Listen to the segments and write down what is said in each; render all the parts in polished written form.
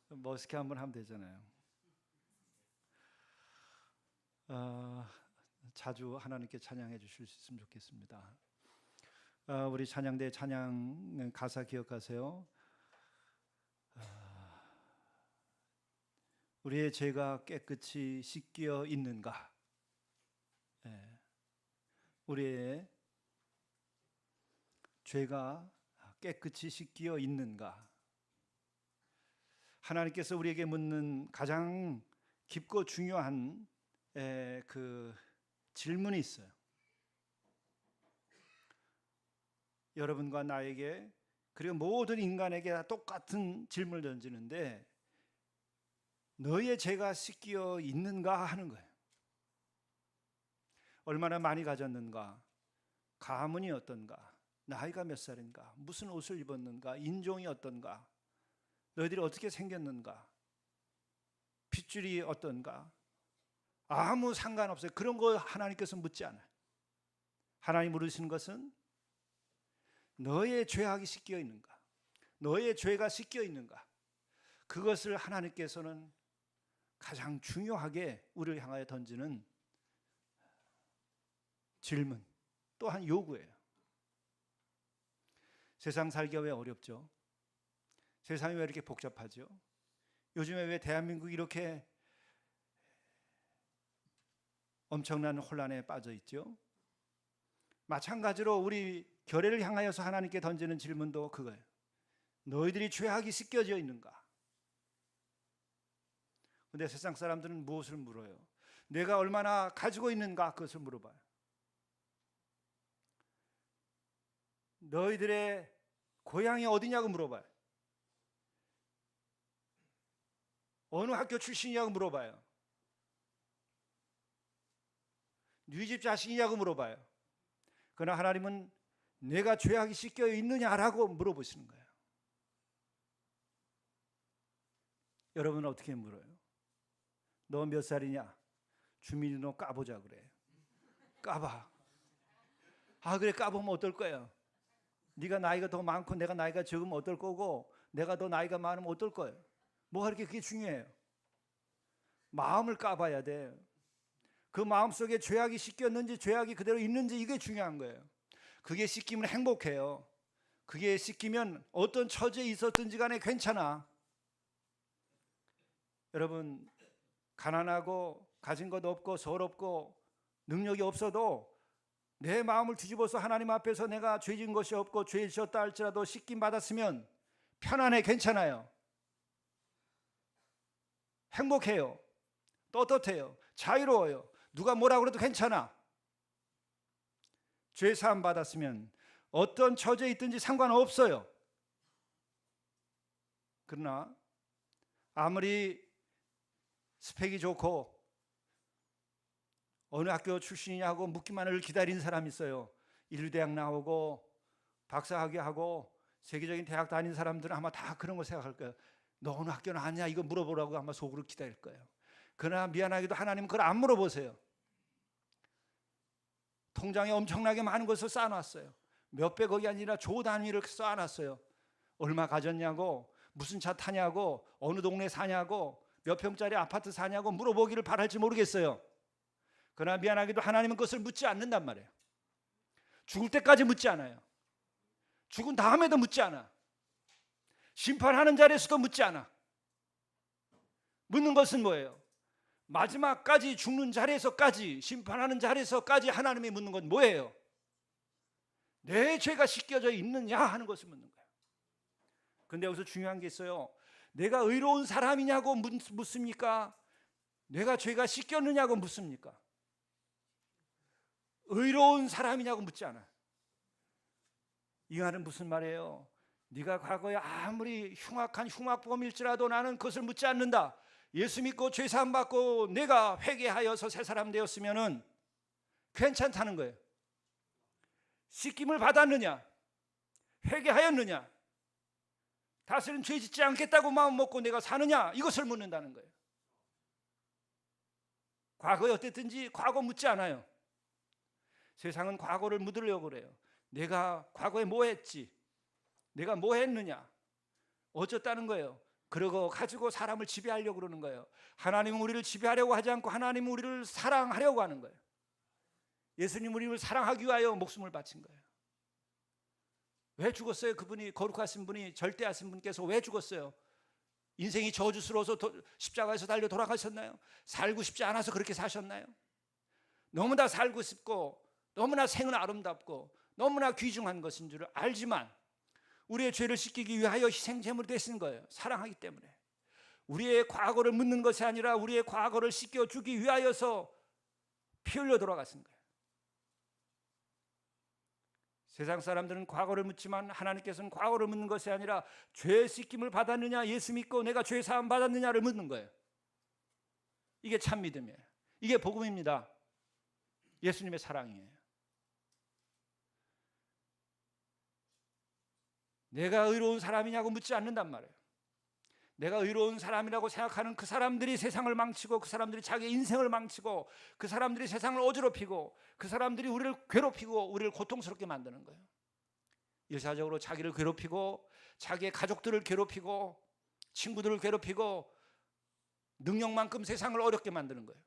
멋있게 한번 하면 되잖아요. 자주 하나님께 찬양해 주실 수 있으면 좋겠습니다. 우리 찬양대 찬양 가사 기억하세요? 우리의 죄가 깨끗이 씻겨 있는가? 우리의 죄가 깨끗이 씻겨 있는가? 하나님께서 우리에게 묻는 가장 깊고 중요한 그 질문이 있어요. 여러분과 나에게, 그리고 모든 인간에게 똑같은 질문을 던지는데, 너의 죄가 씻겨 있는가 하는 거예요. 얼마나 많이 가졌는가, 가문이 어떤가, 나이가 몇 살인가, 무슨 옷을 입었는가, 인종이 어떤가, 너희들이 어떻게 생겼는가, 핏줄이 어떤가, 아무 상관없어요. 그런 거 하나님께서 묻지 않아요. 하나님 물으시는 것은 너의 죄악이 씻겨 있는가, 너의 죄가 씻겨 있는가, 그것을 하나님께서는 가장 중요하게 우리를 향하여 던지는 질문, 또한 요구예요. 세상 살기가 왜 어렵죠? 세상이 왜 이렇게 복잡하죠? 요즘에 왜 대한민국이 이렇게 엄청난 혼란에 빠져 있죠? 마찬가지로 우리 교회를 향하여서 하나님께 던지는 질문도 그거예요. 너희들이 죄악이 씻겨져 있는가? 근데 세상 사람들은 무엇을 물어요? 내가 얼마나 가지고 있는가? 그것을 물어봐요. 너희들의 고향이 어디냐고 물어봐요. 어느 학교 출신이냐고 물어봐요. 네 집 자식이냐고 물어봐요. 그러나 하나님은 내가 죄악이 씻겨 있느냐라고 물어보시는 거예요. 여러분은 어떻게 물어요? 너 몇 살이냐? 주민이 너 까보자 그래. 까봐. 그래, 까보면 어떨 거예요? 네가 나이가 더 많고 내가 나이가 적으면 어떨 거고, 내가 더 나이가 많으면 어떨 거예요? 뭐가 그렇게 그게 중요해요? 마음을 까봐야 돼. 그 마음속에 죄악이 씻겼는지 죄악이 그대로 있는지, 이게 중요한 거예요. 그게 씻기면 행복해요. 그게 씻기면 어떤 처지에 있었든지 간에 괜찮아. 여러분, 가난하고 가진 것 없고 서럽고 능력이 없어도 내 마음을 뒤집어서 하나님 앞에서 내가 죄진 것이 없고 죄 지었다 할지라도 씻김 받았으면 편안해, 괜찮아요. 행복해요. 떳떳해요. 자유로워요. 누가 뭐라 그래도 괜찮아. 죄 사함 받았으면 어떤 처지에 있든지 상관없어요. 그러나 아무리 스펙이 좋고 어느 학교 출신이냐고 묻기만을 기다리는 사람이 있어요. 인류대학 나오고 박사학위 하고 세계적인 대학 다닌 사람들은 아마 다 그런 거 생각할 거예요. 너 어느 학교 나왔냐? 이거 물어보라고 아마 속으로 기다릴 거예요. 그러나 미안하게도 하나님은 그걸 안 물어보세요. 통장에 엄청나게 많은 것을 쌓아놨어요. 몇백억이 아니라 조 단위를 쌓아놨어요. 얼마 가졌냐고, 무슨 차 타냐고, 어느 동네 사냐고, 몇 평짜리 아파트 사냐고 물어보기를 바랄지 모르겠어요. 그러나 미안하게도 하나님은 그것을 묻지 않는단 말이에요. 죽을 때까지 묻지 않아요. 죽은 다음에도 묻지 않아. 심판하는 자리에서도 묻지 않아. 묻는 것은 뭐예요? 마지막까지, 죽는 자리에서까지, 심판하는 자리에서까지 하나님이 묻는 건 뭐예요? 내 죄가 씻겨져 있느냐 하는 것을 묻는 거예요. 근데 여기서 중요한 게 있어요. 내가 의로운 사람이냐고 묻습니까? 내가 죄가 씻겼느냐고 묻습니까? 의로운 사람이냐고 묻지 않아요. 이 말은 무슨 말이에요? 네가 과거에 아무리 흉악한 흉악범일지라도 나는 그것을 묻지 않는다. 예수 믿고 죄 사함 받고 내가 회개하여서 새 사람 되었으면은 괜찮다는 거예요. 씻김을 받았느냐? 회개하였느냐? 다시는 죄 짓지 않겠다고 마음 먹고 내가 사느냐? 이것을 묻는다는 거예요. 과거에 어땠든지 과거 묻지 않아요. 세상은 과거를 묻으려고 그래요. 내가 과거에 뭐 했지? 내가 뭐 했느냐? 어쩌다는 거예요? 그러고 가지고 사람을 지배하려고 그러는 거예요. 하나님은 우리를 지배하려고 하지 않고 하나님은 우리를 사랑하려고 하는 거예요. 예수님 우리를 사랑하기 위하여 목숨을 바친 거예요. 왜 죽었어요? 그분이, 거룩하신 분이, 절대하신 분께서 왜 죽었어요? 인생이 저주스러워서 십자가에서 달려 돌아가셨나요? 살고 싶지 않아서 그렇게 사셨나요? 너무나 살고 싶고 너무나 생은 아름답고 너무나 귀중한 것인 줄 알지만 우리의 죄를 씻기기 위하여 희생제물이 되신 거예요. 사랑하기 때문에. 우리의 과거를 묻는 것이 아니라 우리의 과거를 씻겨주기 위하여서 피 흘려 돌아가신 거예요. 세상 사람들은 과거를 묻지만 하나님께서는 과거를 묻는 것이 아니라 죄 씻김을 받았느냐, 예수 믿고 내가 죄 사함 받았느냐를 묻는 거예요. 이게 참 믿음이에요. 이게 복음입니다. 예수님의 사랑이에요. 내가 의로운 사람이냐고 묻지 않는단 말이에요. 내가 의로운 사람이라고 생각하는 그 사람들이 세상을 망치고 그 사람들이 자기 인생을 망치고 그 사람들이 세상을 어지럽히고 그 사람들이 우리를 괴롭히고 우리를 고통스럽게 만드는 거예요. 일차적으로 자기를 괴롭히고 자기의 가족들을 괴롭히고 친구들을 괴롭히고 능력만큼 세상을 어렵게 만드는 거예요.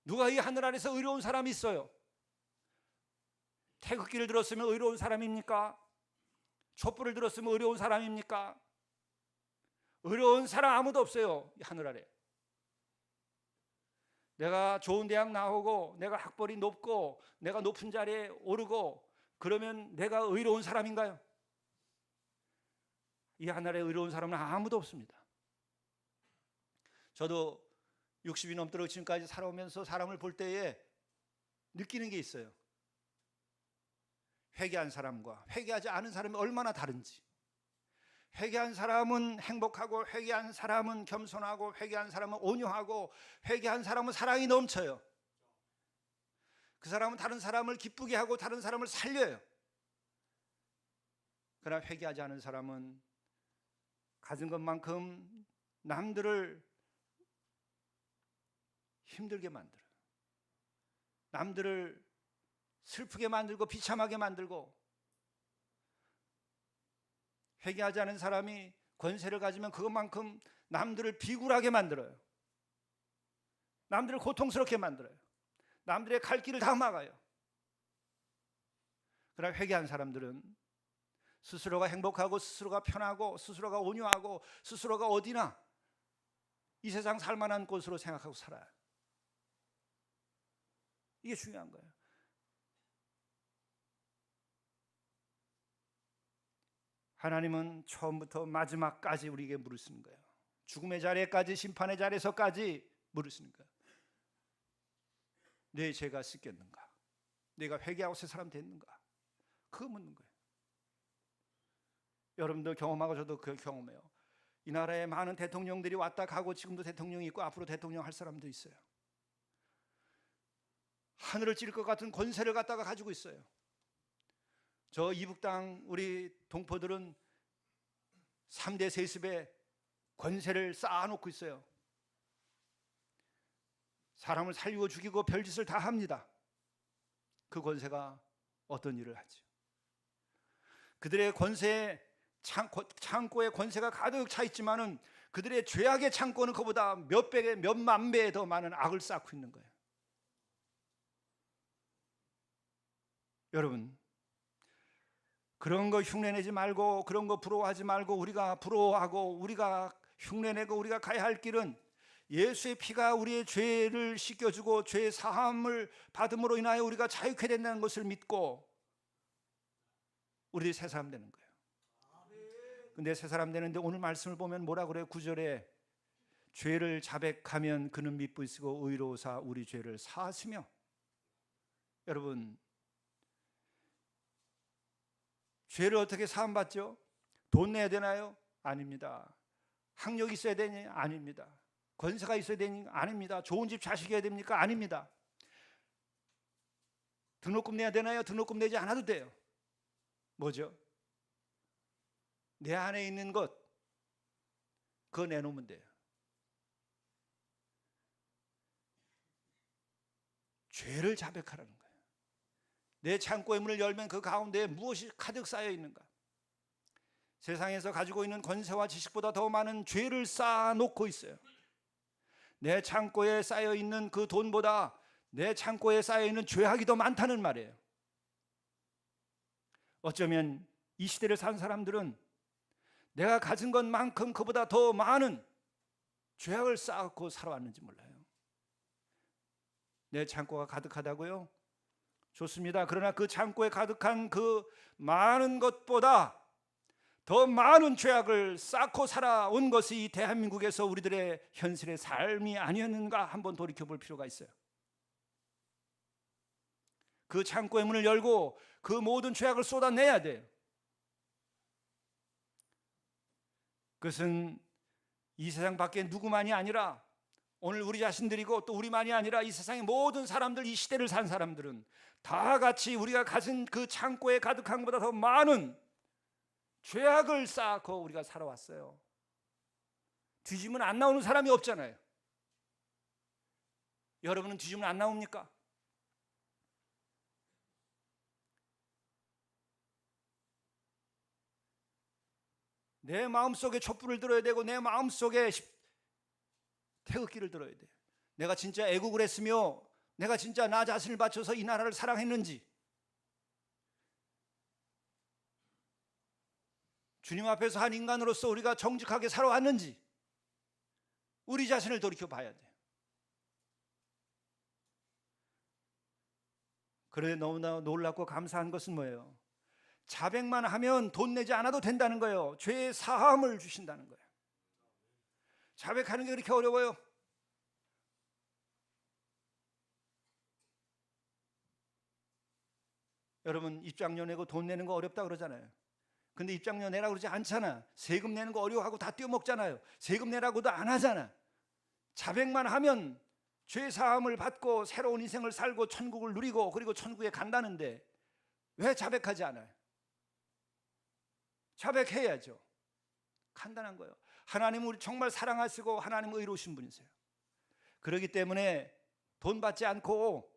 누가 이 하늘 아래서 의로운 사람이 있어요? 태극기를 들었으면 의로운 사람입니까? 촛불을 들었으면 의로운 사람입니까? 의로운 사람 아무도 없어요, 이 하늘 아래. 내가 좋은 대학 나오고 내가 학벌이 높고 내가 높은 자리에 오르고 그러면 내가 의로운 사람인가요? 이 하늘에 의로운 사람은 아무도 없습니다. 저도 60이 넘도록 지금까지 살아오면서 사람을 볼 때에 느끼는 게 있어요. 회개한 사람과 회개하지 않은 사람이 얼마나 다른지. 회개한 사람은 행복하고 회개한 사람은 겸손하고 회개한 사람은 온유하고 회개한 사람은 사랑이 넘쳐요. 그 사람은 다른 사람을 기쁘게 하고 다른 사람을 살려요. 그러나 회개하지 않은 사람은 가진 것만큼 남들을 힘들게 만들어요. 남들을 슬프게 만들고 비참하게 만들고. 회개하지 않은 사람이 권세를 가지면 그것만큼 남들을 비굴하게 만들어요. 남들을 고통스럽게 만들어요. 남들의 갈 길을 다 막아요. 그러나 회개한 사람들은 스스로가 행복하고 스스로가 편하고 스스로가 온유하고 스스로가 어디나 이 세상 살만한 곳으로 생각하고 살아요. 이게 중요한 거예요. 하나님은 처음부터 마지막까지 우리에게 물으시는 거예요. 죽음의 자리에까지, 심판의 자리에서까지 물으시는 거예요. 내 죄가 씻겼는가? 내가 회개하고 새 사람 됐는가? 그거 묻는 거예요. 여러분도 경험하고 저도 그 경험해요. 이 나라에 많은 대통령들이 왔다 가고 지금도 대통령이 있고 앞으로 대통령 할 사람도 있어요. 하늘을 찌를 것 같은 권세를 갖다가 가지고 있어요. 저 이북당 우리 동포들은 3대 세습에 권세를 쌓아놓고 있어요. 사람을 살리고 죽이고 별짓을 다 합니다. 그 권세가 어떤 일을 하죠? 그들의 권세에 창고에 권세가 가득 차 있지만은 그들의 죄악의 창고는 그보다 몇 배, 몇만 배 더 많은 악을 쌓고 있는 거예요. 여러분, 그런 거 흉내내지 말고 그런 거 부러워하지 말고 우리가 부러워하고 우리가 흉내내고 우리가 가야 할 길은 예수의 피가 우리의 죄를 씻겨주고 죄 사함을 받음으로 인하여 우리가 자유케 된다는 것을 믿고 우리들이 새 사람 되는 거예요. 근데 새 사람 되는데 오늘 말씀을 보면 뭐라 그래요? 9절에 죄를 자백하면 그는 미쁘시고 의로우사 우리 죄를 사하시며. 여러분, 죄를 어떻게 사함받죠? 돈 내야 되나요? 아닙니다. 학력이 있어야 되니? 아닙니다. 권세가 있어야 되니? 아닙니다. 좋은 집 자식이어야 됩니까? 아닙니다. 등록금 내야 되나요? 등록금 내지 않아도 돼요. 뭐죠? 내 안에 있는 것, 그거 내놓으면 돼요. 죄를 자백하라는 거예요. 내 창고의 문을 열면 그 가운데 무엇이 가득 쌓여 있는가? 세상에서 가지고 있는 권세와 지식보다 더 많은 죄를 쌓아놓고 있어요. 내 창고에 쌓여있는 그 돈보다 내 창고에 쌓여있는 죄악이 더 많다는 말이에요. 어쩌면 이 시대를 산 사람들은 내가 가진 것만큼 그보다 더 많은 죄악을 쌓고 살아왔는지 몰라요. 내 창고가 가득하다고요? 좋습니다. 그러나 그 창고에 가득한 그 많은 것보다 더 많은 죄악을 쌓고 살아온 것이 이 대한민국에서 우리들의 현실의 삶이 아니었는가 한번 돌이켜볼 필요가 있어요. 그 창고의 문을 열고 그 모든 죄악을 쏟아내야 돼요. 그것은 이 세상 밖에 누구만이 아니라 오늘 우리 자신들이고 또 우리만이 아니라 이 세상의 모든 사람들, 이 시대를 산 사람들은 다 같이 우리가 가진 그 창고에 가득한 것보다 더 많은 죄악을 쌓고 우리가 살아왔어요. 뒤지면 안 나오는 사람이 없잖아요. 여러분은 뒤지면 안 나옵니까? 내 마음속에 촛불을 들어야 되고 내 마음속에 태극기를 들어야 돼요. 내가 진짜 애국을 했으며 내가 진짜 나 자신을 바쳐서 이 나라를 사랑했는지, 주님 앞에서 한 인간으로서 우리가 정직하게 살아왔는지 우리 자신을 돌이켜 봐야 돼요. 그런데 너무나 놀랍고 감사한 것은 뭐예요? 자백만 하면 돈 내지 않아도 된다는 거예요. 죄의 사함을 주신다는 거예요. 자백하는 게 그렇게 어려워요? 여러분, 입장료 내고 돈 내는 거 어렵다 그러잖아요. 근데 입장료 내라고 그러지 않잖아. 세금 내는 거 어려워하고 다 떼어먹잖아요. 세금 내라고도 안 하잖아. 자백만 하면 죄 사함을 받고 새로운 인생을 살고 천국을 누리고 그리고 천국에 간다는데 왜 자백하지 않아요? 자백해야죠. 간단한 거예요. 하나님은 우리 정말 사랑하시고 하나님은 의로우신 분이세요. 그렇기 때문에 돈 받지 않고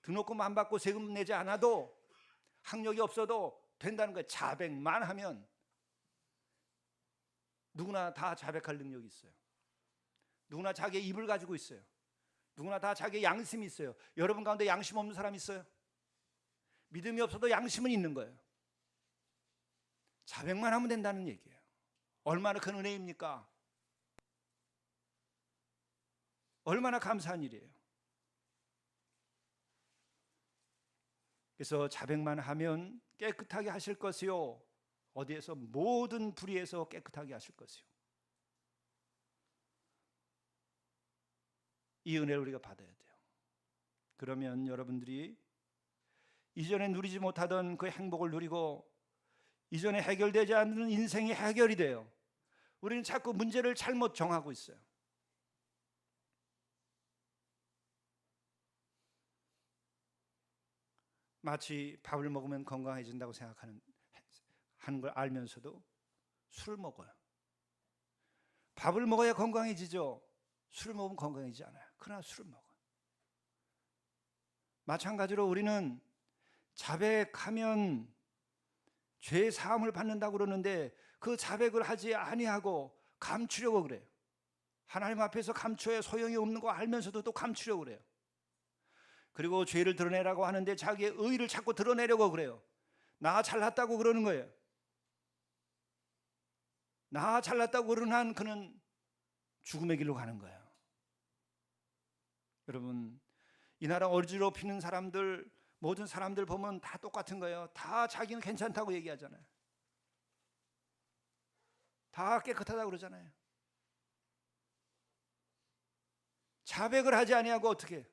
등록금 안 받고 세금 내지 않아도 학력이 없어도 된다는 거예요. 자백만 하면 누구나 다 자백할 능력이 있어요. 누구나 자기의 입을 가지고 있어요. 누구나 다 자기의 양심이 있어요. 여러분 가운데 양심 없는 사람 있어요? 믿음이 없어도 양심은 있는 거예요. 자백만 하면 된다는 얘기예요. 얼마나 큰 은혜입니까? 얼마나 감사한 일이에요. 그래서 자백만 하면 깨끗하게 하실 것이요, 어디에서 모든 불의에서 깨끗하게 하실 것이요. 이 은혜를 우리가 받아야 돼요. 그러면 여러분들이 이전에 누리지 못하던 그 행복을 누리고 이전에 해결되지 않는 인생이 해결이 돼요. 우리는 자꾸 문제를 잘못 정하고 있어요. 마치 밥을 먹으면 건강해진다고 생각하는 걸 알면서도 술을 먹어요. 밥을 먹어야 건강해지죠. 술을 먹으면 건강해지지 않아요. 그러나 술을 먹어요. 마찬가지로 우리는 자백하면 죄 사함을 받는다고 그러는데 그 자백을 하지 아니하고 감추려고 그래요. 하나님 앞에서 감춰야 소용이 없는 거 알면서도 또 감추려고 그래요. 그리고 죄를 드러내라고 하는데 자기의 의를 자꾸 드러내려고 그래요. 나 잘났다고 그러는 거예요. 나 잘났다고 그러는 한 그는 죽음의 길로 가는 거예요. 여러분, 이 나라 어지럽히는 사람들, 모든 사람들 보면 다 똑같은 거예요. 다 자기는 괜찮다고 얘기하잖아요. 다 깨끗하다고 그러잖아요. 자백을 하지 아니하고 어떻게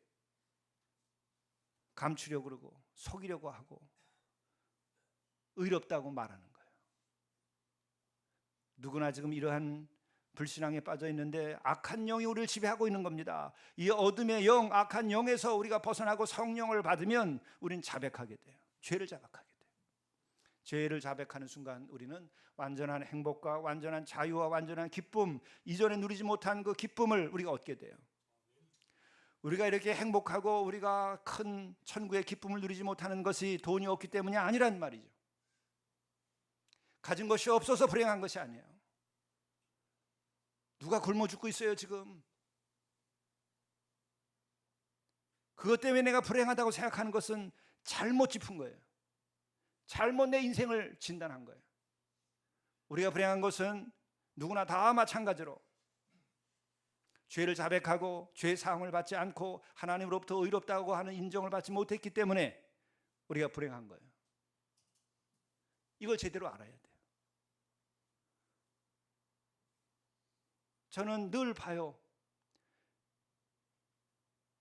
감추려고 그러고 속이려고 하고 의롭다고 말하는 거예요. 누구나 지금 이러한 불신앙에 빠져 있는데 악한 영이 우리를 지배하고 있는 겁니다. 이 어둠의 영, 악한 영에서 우리가 벗어나고 성령을 받으면 우리는 자백하게 돼요. 죄를 자백하게 돼요. 죄를 자백하는 순간 우리는 완전한 행복과 완전한 자유와 완전한 기쁨, 이전에 누리지 못한 그 기쁨을 우리가 얻게 돼요. 우리가 이렇게 행복하고 우리가 큰 천국의 기쁨을 누리지 못하는 것이 돈이 없기 때문이 아니란 말이죠. 가진 것이 없어서 불행한 것이 아니에요. 누가 굶어 죽고 있어요 지금? 그것 때문에 내가 불행하다고 생각하는 것은 잘못 짚은 거예요. 잘못 내 인생을 진단한 거예요. 우리가 불행한 것은 누구나 다 마찬가지로 죄를 자백하고 죄 사함을 받지 않고 하나님으로부터 의롭다고 하는 인정을 받지 못했기 때문에 우리가 불행한 거예요. 이걸 제대로 알아야 돼요. 저는 늘 봐요.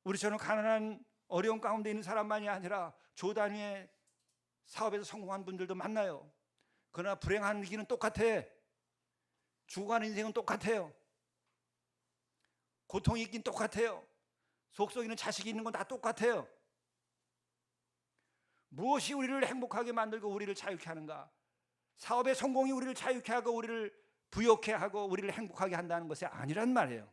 우리처럼 가난한 어려운 가운데 있는 사람만이 아니라 조 단위의 사업에서 성공한 분들도 만나요. 그러나 불행한 길은 똑같아. 죽어가는 인생은 똑같아요. 고통이 있긴 똑같아요. 속 썩이는 자식이 있는 건 다 똑같아요. 무엇이 우리를 행복하게 만들고 우리를 자유케 하는가? 사업의 성공이 우리를 자유케 하고 우리를 부욕케 하고 우리를 행복하게 한다는 것이 아니란 말이에요.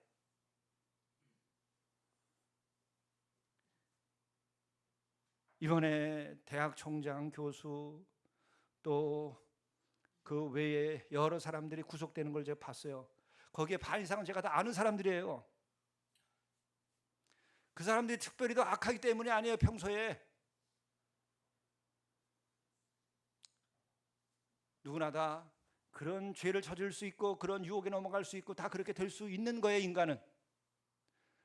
이번에 대학 총장, 교수 또 그 외에 여러 사람들이 구속되는 걸 제가 봤어요. 거기에 반 이상은 제가 다 아는 사람들이에요. 그 사람들이 특별히 더 악하기 때문이 아니에요. 평소에 누구나 다 그런 죄를 저질 수 있고 그런 유혹에 넘어갈 수 있고 다 그렇게 될 수 있는 거예요. 인간은.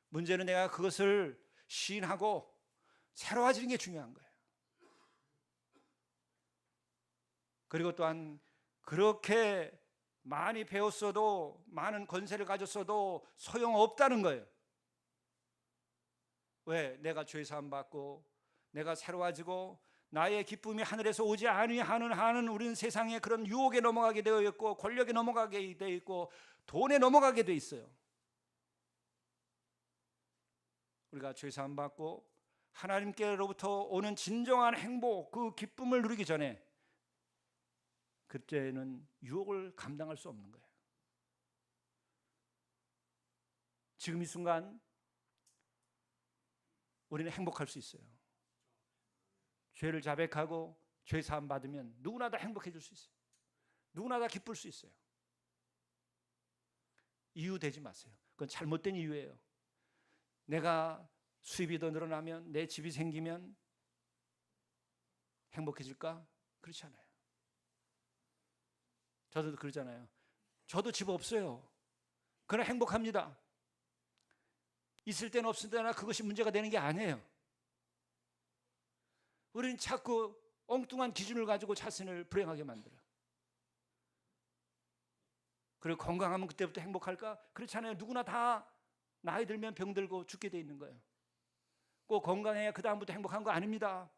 문제는 내가 그것을 시인하고 새로워지는 게 중요한 거예요. 그리고 또한 그렇게 많이 배웠어도 많은 권세를 가졌어도 소용없다는 거예요. 왜? 내가 죄 사함 받고 내가 새로워지고 나의 기쁨이 하늘에서 오지 아니하는 한은 우리는 세상에 그런 유혹에 넘어가게 되어 있고 권력에 넘어가게 되어 있고 돈에 넘어가게 되어 있어요. 우리가 죄 사함 받고 하나님께로부터 오는 진정한 행복, 그 기쁨을 누리기 전에 그때는 유혹을 감당할 수 없는 거예요. 지금 이 순간 우리는 행복할 수 있어요. 죄를 자백하고 죄 사함 받으면 누구나 다 행복해질 수 있어요. 누구나 다 기쁠 수 있어요. 이유 되지 마세요. 그건 잘못된 이유예요. 내가 수입이 더 늘어나면 내 집이 생기면 행복해질까? 그렇지 않아요. 저도 그러잖아요. 저도 집 없어요. 그러나 행복합니다. 있을 때는 없을 때나 그것이 문제가 되는 게 아니에요. 우리는 자꾸 엉뚱한 기준을 가지고 자신을 불행하게 만들어요. 그리고 건강하면 그때부터 행복할까? 그렇지 않아요. 누구나 다 나이 들면 병들고 죽게 돼 있는 거예요. 꼭 건강해야 그 다음부터 행복한 거 아닙니다.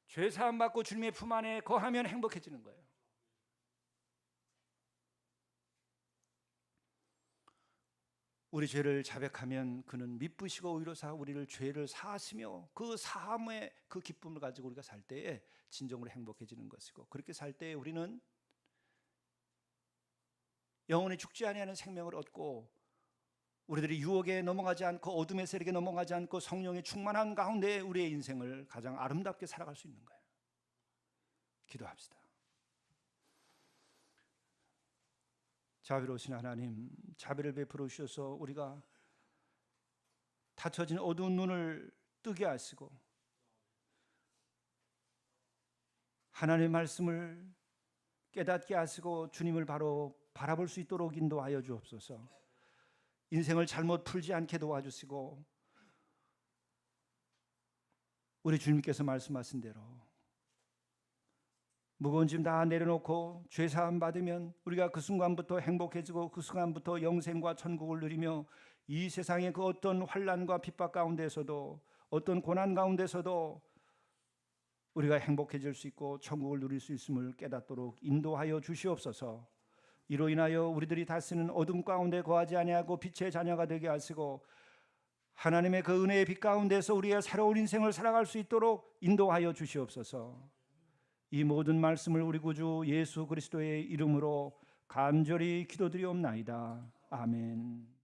죄 사함 받고 주님의 품 안에 거하면 행복해지는 거예요. 우리 죄를 자백하면 그는 미쁘시고 의로사 우리를 죄를 사하시며 그 사함의 그 기쁨을 가지고 우리가 살 때에 진정으로 행복해지는 것이고, 그렇게 살 때에 우리는 영원히 죽지 아니하는 생명을 얻고 우리들이 유혹에 넘어가지 않고 어둠의 세력에 넘어가지 않고 성령의 충만한 가운데 우리의 인생을 가장 아름답게 살아갈 수 있는 거예요. 기도합시다. 자비로우신 하나님, 자비를 베풀어 주셔서 우리가 닫혀진 어두운 눈을 뜨게 하시고 하나님의 말씀을 깨닫게 하시고 주님을 바로 바라볼 수 있도록 인도하여 주옵소서. 인생을 잘못 풀지 않게 도와주시고 우리 주님께서 말씀하신 대로 무거운 짐 다 내려놓고 죄 사함 받으면 우리가 그 순간부터 행복해지고 그 순간부터 영생과 천국을 누리며 이 세상의 그 어떤 환난과 핍박 가운데서도 어떤 고난 가운데서도 우리가 행복해질 수 있고 천국을 누릴 수 있음을 깨닫도록 인도하여 주시옵소서. 이로 인하여 우리들이 다스리는 어둠 가운데 거하지 아니하고 빛의 자녀가 되게 하시고 하나님의 그 은혜의 빛 가운데서 우리의 새로운 인생을 살아갈 수 있도록 인도하여 주시옵소서. 이 모든 말씀을 우리 구주 예수 그리스도의 이름으로 간절히 기도드리옵나이다. 아멘.